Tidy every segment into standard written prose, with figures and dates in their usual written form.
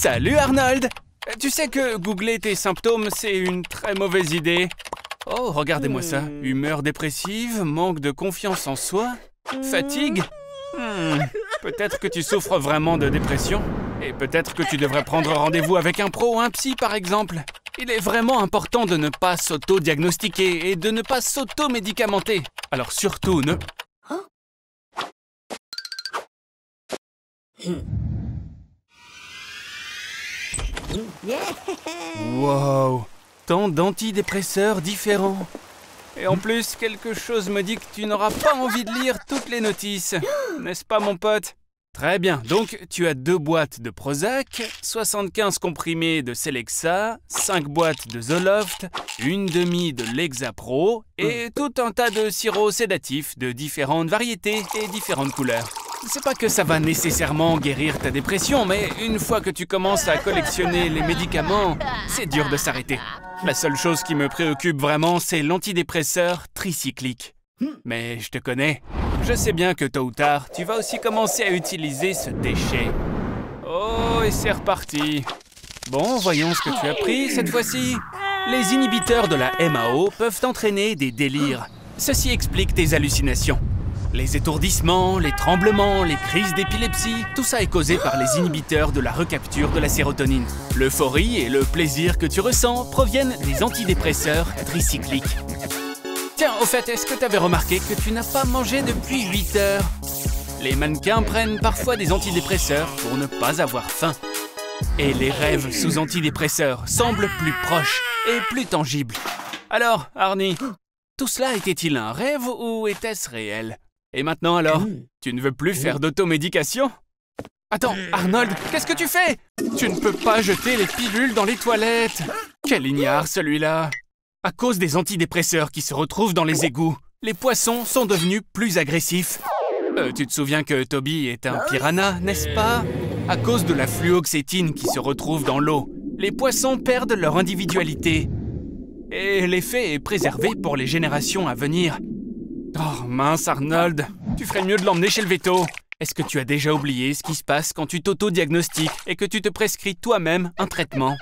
Salut Arnold! Tu sais que googler tes symptômes, c'est une très mauvaise idée. Oh, regardez-moi ça. Humeur dépressive, manque de confiance en soi, fatigue. Peut-être que tu souffres vraiment de dépression. Et peut-être que tu devrais prendre rendez-vous avec un pro ou un psy, par exemple. Il est vraiment important de ne pas s'auto-diagnostiquer et de ne pas s'auto-médicamenter. Alors surtout, ne... Wow! Tant d'antidépresseurs différents. Et en plus, quelque chose me dit que tu n'auras pas envie de lire toutes les notices. N'est-ce pas, mon pote? Très bien. Donc, tu as 2 boîtes de Prozac, 75 comprimés de Celexa, 5 boîtes de Zoloft, une demi de Lexapro et tout un tas de sirops sédatifs de différentes variétés et différentes couleurs. C'est pas que ça va nécessairement guérir ta dépression, mais une fois que tu commences à collectionner les médicaments, c'est dur de s'arrêter. La seule chose qui me préoccupe vraiment, c'est l'antidépresseur tricyclique. Mais je te connais. Je sais bien que tôt ou tard, tu vas aussi commencer à utiliser ce déchet. Oh, et c'est reparti. Bon, voyons ce que tu as pris cette fois-ci. Les inhibiteurs de la MAO peuvent entraîner des délires. Ceci explique tes hallucinations. Les étourdissements, les tremblements, les crises d'épilepsie, tout ça est causé par les inhibiteurs de la recapture de la sérotonine. L'euphorie et le plaisir que tu ressens proviennent des antidépresseurs tricycliques. Tiens, au fait, est-ce que tu avais remarqué que tu n'as pas mangé depuis 8 heures? Les mannequins prennent parfois des antidépresseurs pour ne pas avoir faim. Et les rêves sous antidépresseurs semblent plus proches et plus tangibles. Alors, Arnie, tout cela était-il un rêve ou était-ce réel? Et maintenant alors, tu ne veux plus faire d'automédication? Attends, Arnold, qu'est-ce que tu fais? Tu ne peux pas jeter les pilules dans les toilettes. Quel ignare celui-là! À cause des antidépresseurs qui se retrouvent dans les égouts, les poissons sont devenus plus agressifs. Tu te souviens que Toby est un piranha, n'est-ce pas? À cause de la fluoxétine qui se retrouve dans l'eau, les poissons perdent leur individualité. Et l'effet est préservé pour les générations à venir. Oh mince Arnold, tu ferais mieux de l'emmener chez le véto. Est-ce que tu as déjà oublié ce qui se passe quand tu t'auto-diagnostiques et que tu te prescris toi-même un traitement?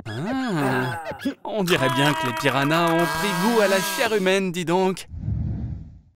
Ah, on dirait bien que les piranhas ont pris goût à la chair humaine, dis donc.